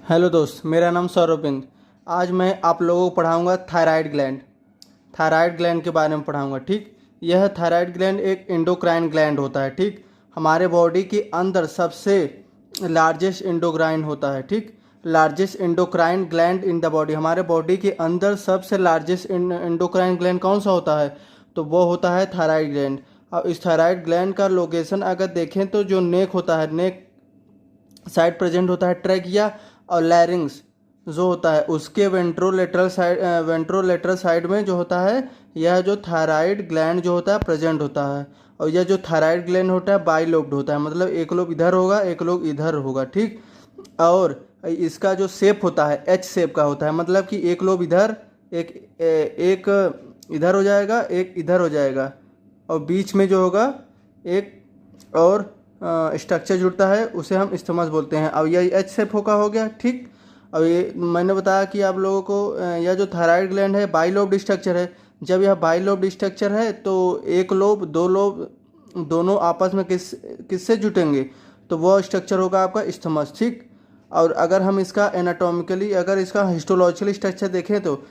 Hello दोस्त, मेरा नाम सौरभिंद। आज मैं आप लोगों को पढ़ाऊंगा थायराइड ग्लैंड के बारे में पढ़ाऊंगा। ठीक, यह थायराइड ग्लैंड एक एंडोक्राइन ग्लैंड होता है। ठीक, हमारे बॉडी के अंदर सबसे लार्जेस्ट एंडोक्राइन होता है। ठीक, largest endocrine gland in the body, हमारे बॉडी के अंदर सबसे लार्जेस्ट एंडोक्राइन ग्लैंड कौन सा होता है? तो वो होता है थायराइड ग्लैंड। अब इस थायराइड ग्लैंड का लोकेशन अगर देखें तो जो नेक होता है, नेक साइड प्रेजेंट होता है ट्रैकिया, और लैरिंग्स जो होता है उसके वेंट्रोलेटरल साइड में जो होता है, यह जो थायराइड ग्लैंड जो होता है प्रेजेंट होता है। और यह जो थायराइड ग्लैंड होता है बाइलोब्ड होता है, मतलब एक लोब इधर होगा, एक लोब इधर होगा। ठीक, और इसका जो शेप होता है एच शेप का होता है, मतलब कि एक लोब इधर, एक इधर हो जाएगा, एक इधर हो जाएगा, और बीच में जो होगा एक और स्ट्रक्चर जुड़ता है, उसे हम इस्थमस बोलते हैं। अब यह एच शेप हो गया। ठीक, अब ये मैंने बताया कि आप लोगों को यह जो थायराइड ग्लैंड है बाइलोब्ड स्ट्रक्चर है। जब यह बाइलोब्ड स्ट्रक्चर है तो एक लोब दो लोब दोनों आपस में किससे जुटेंगे? तो वह स्ट्रक्चर होगा आपका इस्थमस। ठीक, और अगर हम इसका एनाटॉमिकली, अगर इसका हिस्टोलॉजिकल स्ट्रक्चर देखें तो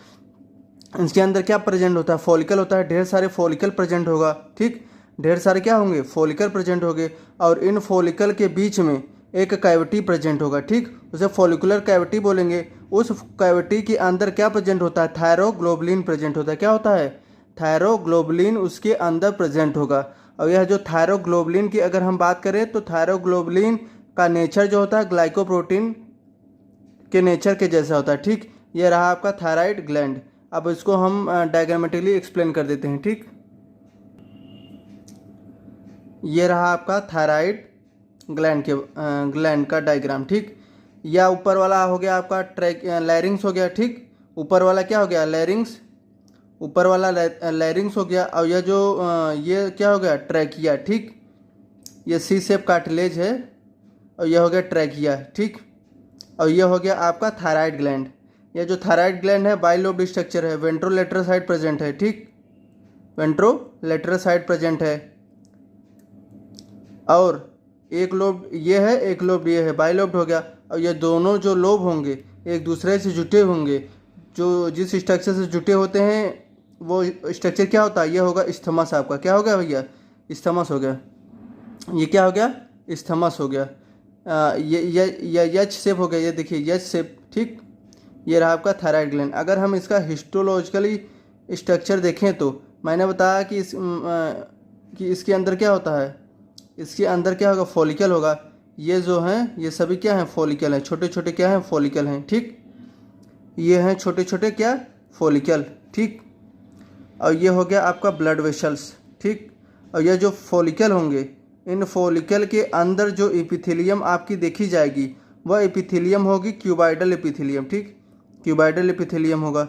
इसके अंदर क्या प्रेजेंट होता है? फॉलिकल होता है, ढेर सारे फॉलिकल प्रेजेंट होगा। ठीक, ढेर सारे क्या होंगे? फॉलिकल प्रेजेंट होंगे, और इन फॉलिकल के बीच में एक कैविटी प्रेजेंट होगा। ठीक, उसे फॉलिकुलर कैविटी बोलेंगे। उस कैविटी के अंदर क्या प्रेजेंट होता है? थायरोग्लोबुलिन प्रेजेंट होता है। क्या होता है? थायरोग्लोबुलिन उसके अंदर प्रेजेंट होगा। और यह जो थायरोग्लोबुलिन की अगर हम बात करें तो थायरोग्लोबुलिन का नेचर जो होता है ग्लाइकोप्रोटीन के नेचर के जैसा होता है। ठीक, ये रहा आपका थायराइड ग्लैंड। अब इसको हम डायग्रामेटिकली एक्सप्लेन कर देते हैं। ठीक, ये रहा आपका थायराइड ग्लैंड का डायग्राम। ठीक, या ऊपर वाला हो गया आपका लैरिंग्स हो गया। ठीक, ऊपर वाला क्या हो गया? लैरिंग्स, ऊपर वाला लैरिंग्स हो गया। और यह जो ये क्या हो गया? ट्रैकिया। ठीक, ये सी शेप कार्टिलेज है, और यह हो गया ट्रैकिया। ठीक, और यह हो गया आपका थायराइड ग्लैंड। यह जो थायराइड ग्लैंड है बाइलोब्ड स्ट्रक्चर है, वेंट्रोलेटरल साइड प्रेजेंट है। ठीक, वेंट्रोलेटरल साइड प्रेजेंट है, और एक लोब ये है, एक लोब ये है, बाइलोब्ड हो गया। और ये दोनों जो लोब होंगे एक दूसरे से जुटे होंगे। जो जिस स्ट्रक्चर से जुटे होते हैं वो स्ट्रक्चर क्या होता है? ये होगा इस्थमस। आपका क्या हो गया भैया? इस्थमस हो गया। ये क्या हो गया? इस्थमस हो गया। ये एच शेप हो गया, ये देखिए एच शेप। ठीक, ये रहा आपका थायराइड ग्लैंड। अगर हम इसका हिस्टोलॉजिकली स्ट्रक्चर देखें तो मैंने बताया कि कि इसके अंदर क्या होता है? इसके अंदर क्या होगा? फॉलिकल होगा। ये जो हैं ये सभी क्या हैं? फॉलिकल हैं, छोटे छोटे क्या हैं? फॉलिकल हैं। ठीक, ये हैं छोटे छोटे क्या? फॉलिकल। ठीक, और ये हो गया आपका ब्लड वेसल्स। ठीक, और ये जो फॉलिकल होंगे, इन फॉलिकल के अंदर जो एपिथेलियम आपकी देखी जाएगी वह एपिथेलियम होगी क्यूबाइडल एपिथेलियम। ठीक, क्यूबाइडल एपिथेलियम होगा।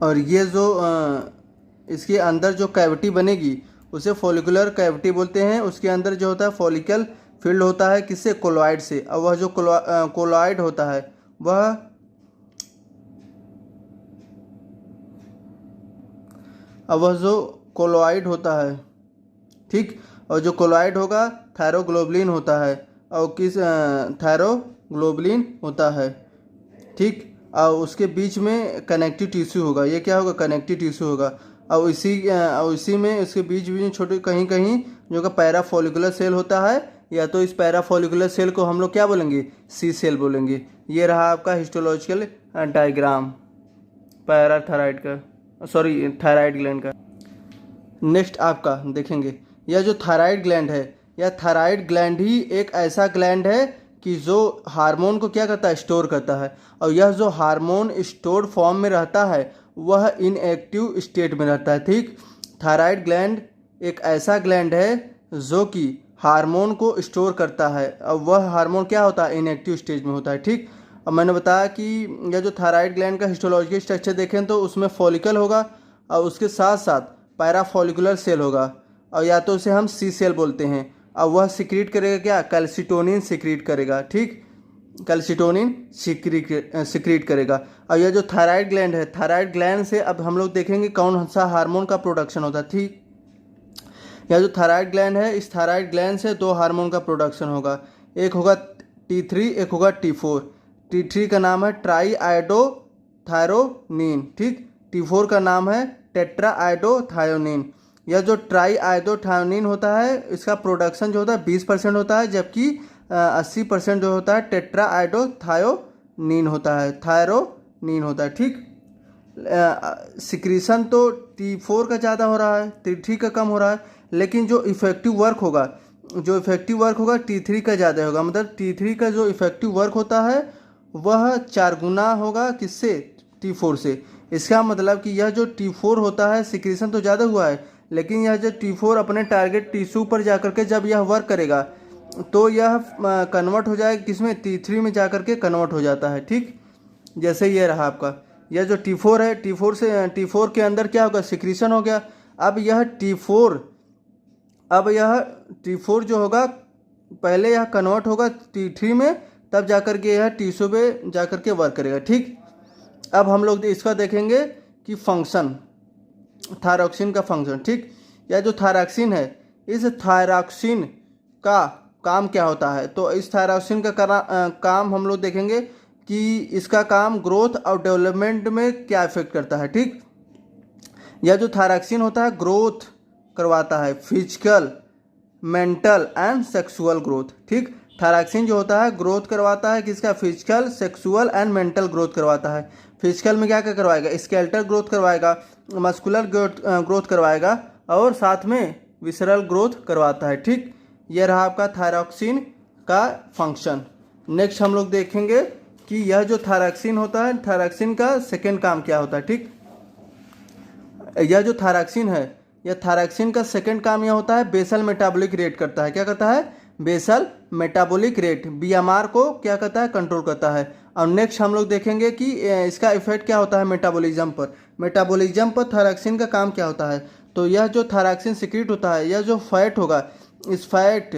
और ये जो इसके अंदर जो कैविटी बनेगी उसे फॉलिकुलर कैविटी बोलते हैं। उसके अंदर जो होता है फॉलिकल फिल्ड होता है किससे? कोलॉइड से। और वह जो कोलॉइड होता है वह जो कोलॉइड होता है, ठीक, और जो कोलॉइड होगा थायरोग्लोबुलिन होता है, और किस थायरोग्लोबुलिन होता है। ठीक, और उसके बीच में कनेक्टिव टिश्यू होगा। ये क्या होगा? कनेक्टिव टिश्यू होगा। और इसी में इसके बीच बीच में छोटे कहीं कहीं जो का पैरा फॉलिकुलर सेल होता है, या तो इस पैरा फॉलिकुलर सेल को हम लोग क्या बोलेंगे? सी सेल बोलेंगे। ये रहा आपका हिस्टोलॉजिकल डायग्राम पैराथायराइड का, सॉरी थायराइड ग्लैंड का। नेक्स्ट आपका देखेंगे, यह जो थायराइड ग्लैंड है, यह थायराइड ग्लैंड ही एक ऐसा ग्लैंड है कि जो हार्मोन को क्या करता है? स्टोर करता है। और यह जो हार्मोन स्टोर्ड फॉर्म में रहता है वह इनएक्टिव स्टेट में रहता है। ठीक, थायराइड ग्लैंड एक ऐसा ग्लैंड है जो कि हार्मोन को स्टोर करता है, और वह हार्मोन क्या होता है? इनएक्टिव स्टेज में होता है। ठीक, अब मैंने बताया कि यह जो थायराइड ग्लैंड का हिस्टोलॉजिकल स्ट्रक्चर देखें तो उसमें फॉलिकल होगा, और उसके साथ साथ पैराफॉलिकुलर सेल होगा, और या तो उसे हम सी सेल बोलते हैं। अब वह सिक्रीट करेगा क्या? कैल्सिटोनिन सिक्रीट करेगा। ठीक, कैल्सिटोनिन सिक्रीट करेगा। और यह जो थायराइड ग्लैंड है, थायराइड ग्लैंड से अब हम लोग देखेंगे कौन सा हार्मोन का प्रोडक्शन होता है। ठीक, यह जो थायराइड ग्लैंड है, इस थायराइड ग्लैंड से दो हार्मोन का प्रोडक्शन होगा, एक होगा T3, एक होगा T4। T3 का नाम है ट्राई आयोडोथायरोनिन, ठीक। T4 का नाम है टेट्रा आयोडोथायोनिन। यह जो ट्राई आयोडोथायोनिन होता है, इसका प्रोडक्शन जो होता है 20% होता है, जबकि 80% जो होता है टेट्रा आयोडोथायोनिन होता है, थायरोनिन होता है, ठीक। सिक्रीशन तो T4 का ज़्यादा हो रहा है, T3 का कम हो रहा है, लेकिन जो इफेक्टिव वर्क होगा T3 का ज़्यादा होगा। मतलब T3 का जो इफेक्टिव वर्क होता है वह 4 गुना होगा किससे, T4 से। इसका मतलब कि यह जो T4 होता है, सिक्रीशन तो ज़्यादा हुआ है, लेकिन यह जो T4 अपने टारगेट टिश्यू पर जाकर के जब यह वर्क करेगा तो यह कन्वर्ट हो जाएगा किसमें, T3 में जाकर के कन्वर्ट हो जाता है, ठीक। जैसे ये रहा आपका, यह जो T4 है, T4 के अंदर क्या होगा, सिक्रीशन हो गया। अब यह T4 जो होगा, पहले यह कन्वर्ट होगा T3 में, तब जाकर के यह टिश्यू पे जाकर के वर्क करेगा, ठीक। अब हम लोग इसका देखेंगे कि फंक्शन, थायरॉक्सिन का फंक्शन, ठीक। यह जो थायरॉक्सिन है, इस थायरॉक्सिन का काम क्या होता है। तो इस थायरॉक्सिन का काम हम लोग देखेंगे कि इसका काम ग्रोथ और डेवलपमेंट में क्या इफेक्ट करता है, ठीक। यह जो थायरॉक्सिन होता है ग्रोथ करवाता है, physical, mental and sexual growth, ठीक। थायरॉक्सिन जो होता है ग्रोथ करवाता है किसका, physical, sexual and mental growth करवाता है। फिजिकल में क्या क्या करवाएगा, स्केलेटल ग्रोथ करवाएगा, मस्कुलर ग्रोथ करवाएगा, और साथ में विसरल ग्रोथ करवाता है, ठीक। यह रहा आपका थायरॉक्सिन का फंक्शन। नेक्स्ट हम लोग देखेंगे कि यह जो थायरॉक्सिन होता है, थायरॉक्सिन का सेकेंड काम क्या होता है, ठीक। यह जो थायरॉक्सिन है, यह थायरॉक्सिन का सेकेंड काम यह होता है बेसल मेटाबॉलिक रेट करता है। क्या करता है, बेसल मेटाबॉलिक रेट, BMR को क्या करता है, कंट्रोल करता है। और नेक्स्ट हम लोग देखेंगे कि इसका इफेक्ट क्या होता है मेटाबॉलिज्म पर। मेटाबॉलिज्म पर थायरॉक्सिन का काम क्या होता है। तो यह जो थायरॉक्सिन सिक्रीट होता है, यह जो फैट होगा, इस फैट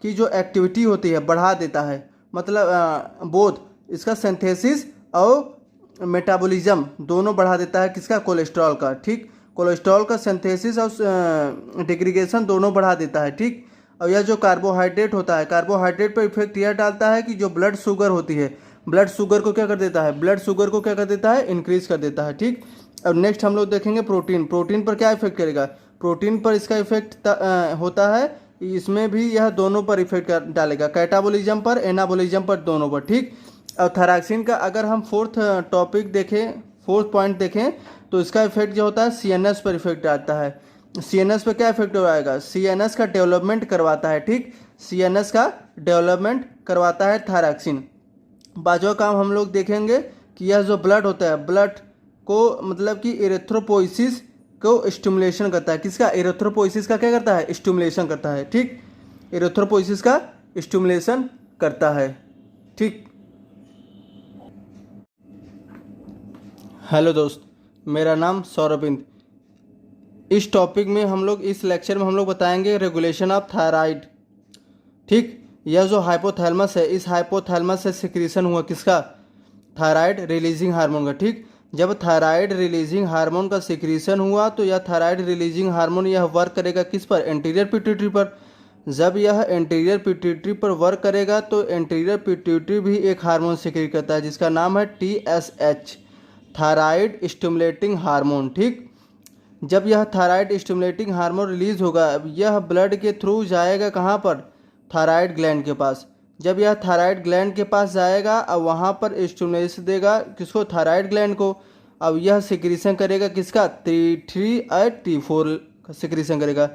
की जो एक्टिविटी होती है बढ़ा देता है। मतलब बोथ इसका सिंथेसिस और मेटाबॉलिज्म दोनों बढ़ा देता है, किसका, कोलेस्ट्रॉल का, ठीक। कोलेस्ट्रॉल का सिंथेसिस और डिग्रीगेशन दोनों बढ़ा देता है, ठीक। और यह जो कार्बोहाइड्रेट होता है, कार्बोहाइड्रेट पर इफेक्ट यह डालता है कि जो ब्लड शुगर होती है, ब्लड शुगर को क्या कर देता है, इंक्रीज कर देता है, ठीक। अब नेक्स्ट हम लोग देखेंगे प्रोटीन पर क्या इफेक्ट करेगा। प्रोटीन पर इसका इफेक्ट होता है, इसमें भी यह दोनों पर इफेक्ट डालेगा, कैटाबॉलिज्म पर, एनाबॉलिज्म पर, दोनों पर, ठीक। और थायरॉक्सिन का अगर हम फोर्थ पॉइंट देखें तो इसका इफेक्ट जो होता है CNS पर इफेक्ट आता है। CNS पर क्या इफेक्ट आएगा, CNS का डेवलपमेंट करवाता है, ठीक। CNS का डेवलपमेंट करवाता है थायरॉक्सिन। बाजू काम हम लोग देखेंगे कि यह जो ब्लड होता है, ब्लड को मतलब कि इरेथ्रोपोइसिस को स्टिमुलेशन करता है, किसका, इरेथ्रोपोइसिस का क्या करता है, स्टिमुलेशन करता है, ठीक। इरेथ्रोपोइसिस का स्टिमुलेशन करता है, ठीक। हेलो दोस्त, मेरा नाम सौरभिंद। इस टॉपिक में हम लोग, इस लेक्चर में हम लोग बताएंगे रेगुलेशन ऑफ थायराइड, ठीक। यह जो हाइपोथैलेमस है, इस हाइपोथैलेमस से सिक्रीशन हुआ किसका, थायराइड रिलीजिंग हार्मोन का, ठीक। जब थायराइड रिलीजिंग हार्मोन का सिक्रीशन हुआ तो यह थायराइड रिलीजिंग हार्मोन यह वर्क करेगा किस पर, एंटीरियर पिट्यूटरी पर। जब यह एंटीरियर पिट्यूटरी पर वर्क करेगा तो एंटीरियर पिट्यूटरी भी एक हार्मोन सिक्रीट करता है जिसका नाम है TSH, थायराइड स्टिमुलेटिंग हार्मोन, ठीक। जब यह थायराइड स्टिमुलेटिंग हार्मोन रिलीज होगा, अब यह ब्लड के थ्रू जाएगा कहाँ पर, थायराइड ग्लैंड के पास। जब यह थायराइड ग्लैंड के पास जाएगा अब वहाँ पर स्टिमुलेशन देगा किसको, थायराइड ग्लैंड को। अब यह सिक्रीशन करेगा किसका, T3 और T4 का सिक्रीशन करेगा।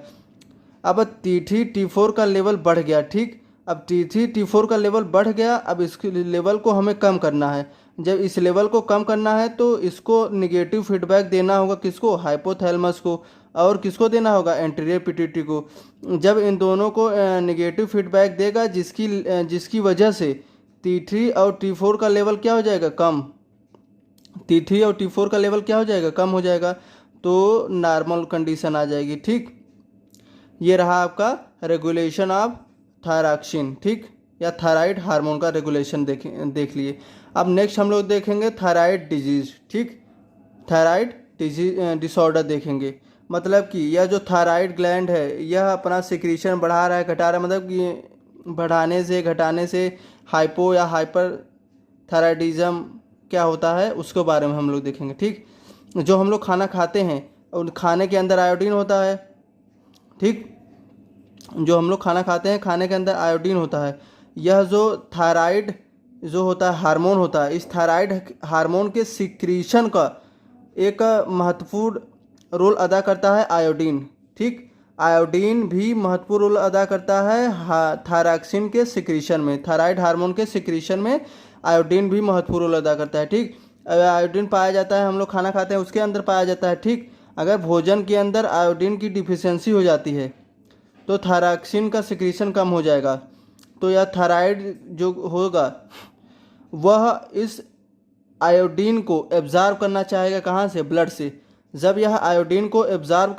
अब T3 T4 का लेवल बढ़ गया, ठीक। अब T3 T4 का लेवल बढ़ गया, अब इसके लेवल को हमें कम करना है। जब इस लेवल को कम करना है तो इसको निगेटिव फीडबैक देना होगा किसको, हाइपोथैलेमस को, और किसको देना होगा, एंटीरियर पिट्यूटरी को। जब इन दोनों को निगेटिव फीडबैक देगा जिसकी वजह से T3 और T4 का लेवल क्या हो जाएगा, कम। T3 और T4 का लेवल क्या हो जाएगा, कम हो जाएगा, तो नॉर्मल कंडीशन आ जाएगी, ठीक। ये रहा आपका रेगुलेशन ऑफ थायरॉक्सिन, ठीक। या थायराइड हार्मोन का रेगुलेशन देख लिए। अब नेक्स्ट हम लोग देखेंगे थायराइड डिजीज़, ठीक, थायराइड डिसऑर्डर देखेंगे। मतलब कि यह जो थायराइड ग्लैंड है यह अपना सिक्रीशन बढ़ा रहा है घटा रहा है, मतलब कि बढ़ाने से घटाने से हाइपो या हाइपर थायराइडिज्म क्या होता है उसके बारे में हम लोग देखेंगे, ठीक। जो हम लोग खाना खाते हैं उन खाने के अंदर आयोडीन होता है, ठीक, जो हम लोग खाना खाते हैं खाने के अंदर आयोडीन होता है। यह जो थायराइड जो होता है हार्मोन होता है, इस थायराइड हार्मोन के सिक्रीशन का एक महत्वपूर्ण रोल अदा करता है आयोडीन, ठीक। आयोडीन भी महत्वपूर्ण रोल अदा करता है थायरॉक्सिन के सिक्रीशन में, थायराइड हार्मोन के सिक्रीशन में आयोडीन भी महत्वपूर्ण रोल अदा करता है, ठीक। आयोडीन पाया जाता है, हम लोग खाना खाते हैं उसके अंदर पाया जाता है, ठीक। अगर भोजन के अंदर आयोडीन की डिफिशियंसी हो जाती है तो थायरॉक्सिन का सिक्रीशन कम हो जाएगा। तो यह थायराइड जो होगा वह इस आयोडीन को एब्जॉर्ब करना चाहेगा, कहाँ से, ब्लड से। जब यह आयोडीन को एब्जॉर्ब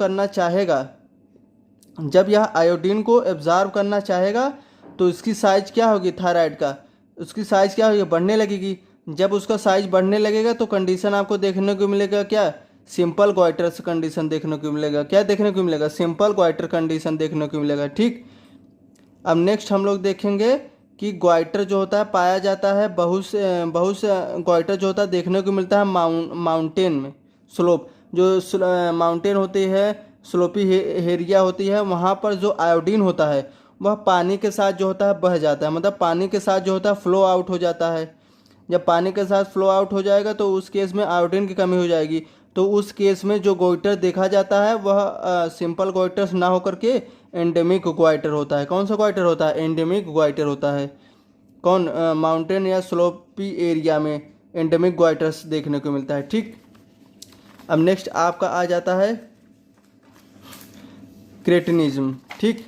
करना चाहेगा तो इसकी साइज क्या होगी थायराइड का, उसकी साइज क्या होगी, बढ़ने लगेगी। जब उसका साइज बढ़ने लगेगा तो कंडीशन आपको देखने को मिलेगा क्या, सिंपल ग्वाइटर कंडीशन देखने को मिलेगा। क्या देखने को मिलेगा, सिंपल ग्वाइटर कंडीशन देखने को मिलेगा, ठीक। अब नेक्स्ट हम लोग देखेंगे कि ग्वाइटर जो होता है पाया जाता है बहुत से ग्वाइटर जो होता है देखने को मिलता है माउंटेन में, स्लोप जो माउंटेन होती है, स्लोपी एरिया होती है, वहाँ पर जो आयोडीन होता है वह पानी के साथ जो होता है बह जाता है, मतलब पानी के साथ जो होता है फ्लो आउट हो जाता है। जब पानी के साथ फ्लो आउट हो जाएगा तो उस केस में आयोडीन की कमी हो जाएगी। तो उस केस में जो गोइटर देखा जाता है वह सिंपल गोइटर्स ना होकर के एंडेमिक ग्वाइटर होता है। कौन सा ग्वाइटर होता है, एंडेमिक ग्वाइटर होता है। कौन, माउंटेन या स्लोपी एरिया में एंडेमिक ग्वाइटर्स देखने को मिलता है, ठीक। अब नेक्स्ट आपका आ जाता है क्रेटिनिज्म, ठीक।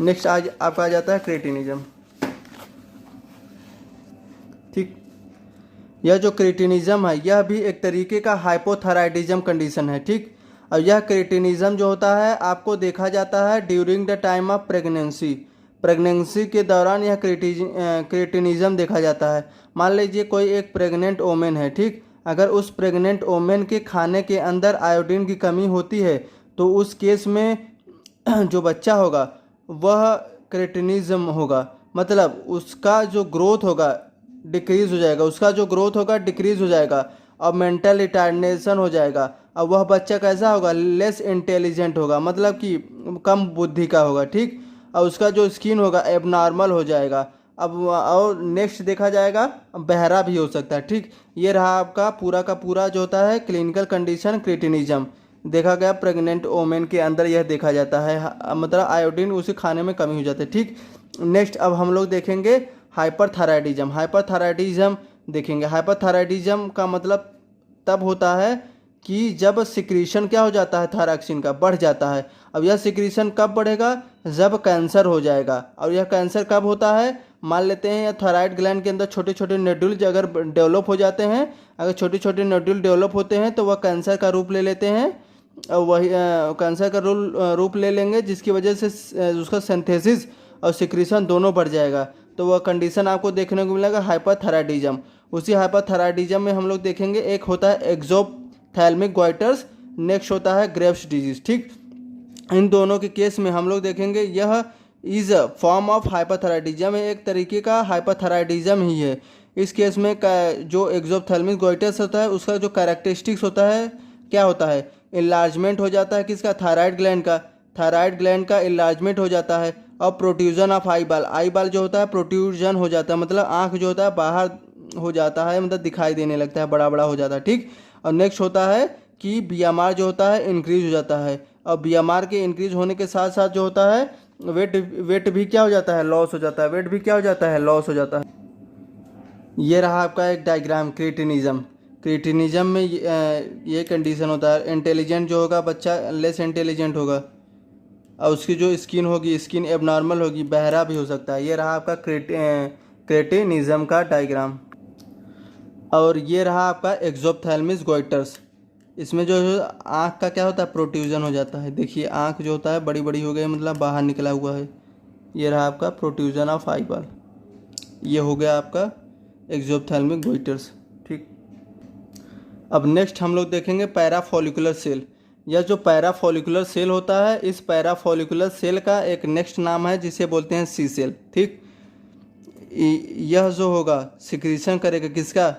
नेक्स्ट आज आपका आ जाता है क्रेटिनिज्म, ठीक। यह जो क्रेटिनिज्म है यह भी एक तरीके का हाइपोथायराइडिज्म कंडीशन है, ठीक। और यह क्रेटिनिज्म जो होता है आपको देखा जाता है during the time of pregnancy के दौरान यह क्रेटिनिज्म देखा जाता है। मान लीजिए कोई एक प्रेग्नेंट वोमेन है, ठीक। अगर उस प्रेग्नेंट वोमेन के खाने के अंदर आयोडीन की कमी होती है तो उस केस में जो बच्चा होगा वह क्रेटिनिज्म होगा, मतलब उसका जो ग्रोथ होगा डिक्रीज हो जाएगा, और मेंटल रिटार्डेशन हो जाएगा। अब वह बच्चा कैसा होगा, लेस इंटेलिजेंट होगा, मतलब कि कम बुद्धि का होगा, ठीक। और उसका जो स्किन होगा एबनॉर्मल हो जाएगा। अब और नेक्स्ट देखा जाएगा बहरा भी हो सकता है, ठीक। ये रहा आपका पूरा का पूरा जो होता है क्लिनिकल कंडीशन क्रेटिनिज्म देखा गया प्रेग्नेंट वोमेन के अंदर, यह देखा जाता है, मतलब आयोडीन उसे खाने में कमी हो जाती है, ठीक। नेक्स्ट अब हम लोग देखेंगे हाइपरथायराइडिज्म देखेंगे। हाइपरथायराइडिज्म का मतलब तब होता है कि जब सिक्रीशन क्या हो जाता है थायरॉक्सिन का, बढ़ जाता है। अब यह सिक्रीशन कब बढ़ेगा, जब कैंसर हो जाएगा। और यह कैंसर कब होता है, मान लेते हैं थायराइड ग्लैंड के अंदर छोटे छोटे नोड्यूल अगर डेवलप हो जाते हैं, अगर छोटे छोटे नोड्यूल डेवलप होते हैं तो वह कैंसर का रूप ले लेते हैं, और वही कैंसर का रूप ले लेंगे, जिसकी वजह से उसका सिंथेसिस और सिक्रीशन दोनों बढ़ जाएगा। तो वह कंडीशन आपको देखने को मिलेगा हाइपरथायराइडिज्म। उसी हाइपरथायराइडिज्म में हम लोग देखेंगे एक होता है एक्सोप्थेल्मिक ग्वाइटर्स, नेक्स्ट होता है ग्रेव्स डिजीज, ठीक। इन दोनों के केस में हम लोग देखेंगे यह is a form of hyperthyroidism, एक तरीके का हाइपरथायराइडिज्म ही है। इस केस में जो एक्सोप्थेल्मिक ग्वाइटर्स होता है उसका जो कैरेक्टरिस्टिक्स होता है क्या होता है, इन्लार्जमेंट हो जाता है किसका, थायराइड ग्लैंड का इन्लार्जमेंट हो जाता है। और प्रोट्रूजन ऑफ आई बाल जो होता है प्रोट्रूजन हो जाता है, मतलब आँख जो होता है बाहर हो जाता है, मतलब दिखाई देने लगता है, बड़ा बड़ा हो जाता है, ठीक। और नेक्स्ट होता है कि बीएमआर जो होता है इंक्रीज हो जाता है, और बीएमआर के इंक्रीज होने के साथ साथ जो होता है वेट भी क्या हो जाता है, लॉस हो जाता है, वेट भी क्या हो जाता है, लॉस हो जाता है। ये रहा आपका एक डायग्राम क्रिटिनिज्म में ये कंडीशन होता है। इंटेलिजेंट जो होगा बच्चा लेस इंटेलिजेंट होगा, और उसकी जो स्किन होगी स्किन एबनॉर्मल होगी, बहरा भी हो सकता है। ये रहा आपका क्रेटिनिज्म का डायग्राम। और ये रहा आपका एक्सोप्थेल्मिक ग्वाइटर्स, इसमें जो है आँख का क्या होता है, प्रोट्रूजन हो जाता है। देखिए आँख जो होता है बड़ी बड़ी हो गई, मतलब बाहर निकला हुआ है, ये रहा आपका प्रोट्रूजन ऑफ आई बॉल। ये हो गया आपका एक्सोप्थेल्मिक गोइटर्स। ठीक, अब नेक्स्ट हम लोग देखेंगे पैराफोलिकुलर सेल। यह जो पैराफोलिकुलर सेल होता है, इस पैराफोलिकुलर सेल का एक नेक्स्ट नाम है जिसे बोलते हैं सी सेल। ठीक, यह जो होगा सिक्रीशन करेगा किसका,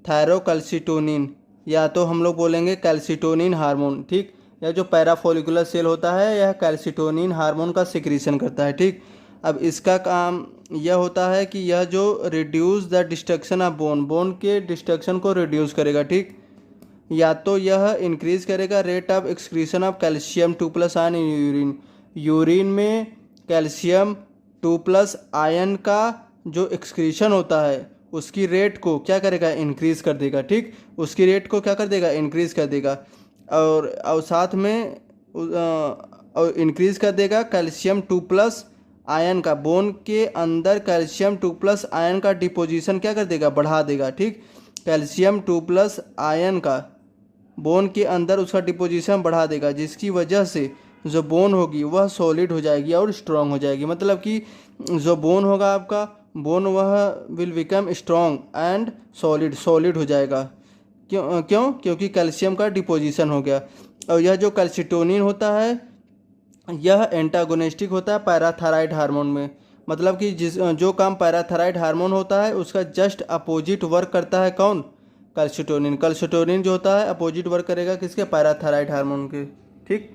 थायरोकैल्सिटोनिन, या तो हम लोग बोलेंगे कैल्सिटोनिन हार्मोन। ठीक, यह जो पैराफोलिकुलर सेल होता है यह कैल्सिटोनिन हार्मोन का सिक्रीशन करता है। ठीक, अब इसका काम यह होता है कि यह जो reduce the destruction of bone, bone के डिस्ट्रक्शन को रिड्यूस करेगा। ठीक, या तो यह इंक्रीज करेगा rate of excretion of calcium 2+ ion in urine, urine में कैल्शियम 2+ आयन का जो एक्सक्रीशन होता है उसकी रेट को क्या करेगा, इंक्रीज कर देगा। ठीक, उसकी रेट को क्या कर देगा, इंक्रीज कर देगा। और साथ में और इंक्रीज कर देगा कैल्शियम 2+ आयन का, बोन के अंदर कैल्शियम 2+ आयन का डिपोजिशन क्या कर देगा, बढ़ा देगा। ठीक, कैल्शियम 2+ आयन का बोन के अंदर उसका डिपोजिशन बढ़ा देगा, जिसकी वजह से जो बोन होगी वह सॉलिड हो जाएगी और स्ट्रांग हो जाएगी। मतलब कि जो बोन होगा आपका, बोन वह will become strong and solid हो जाएगा। क्योंकि कैल्शियम का डिपोजिशन हो गया। और यह जो कैल्सिटोनिन होता है यह एंटागोनिस्टिक होता है पैराथायराइड हार्मोन में। मतलब कि जो काम पैराथायराइड हार्मोन होता है उसका जस्ट अपोजिट वर्क करता है कौन, कैल्सिटोनिन। कैल्सिटोनिन जो होता है अपोजिट वर्क करेगा किसके, पैराथायराइड हार्मोन के। ठीक।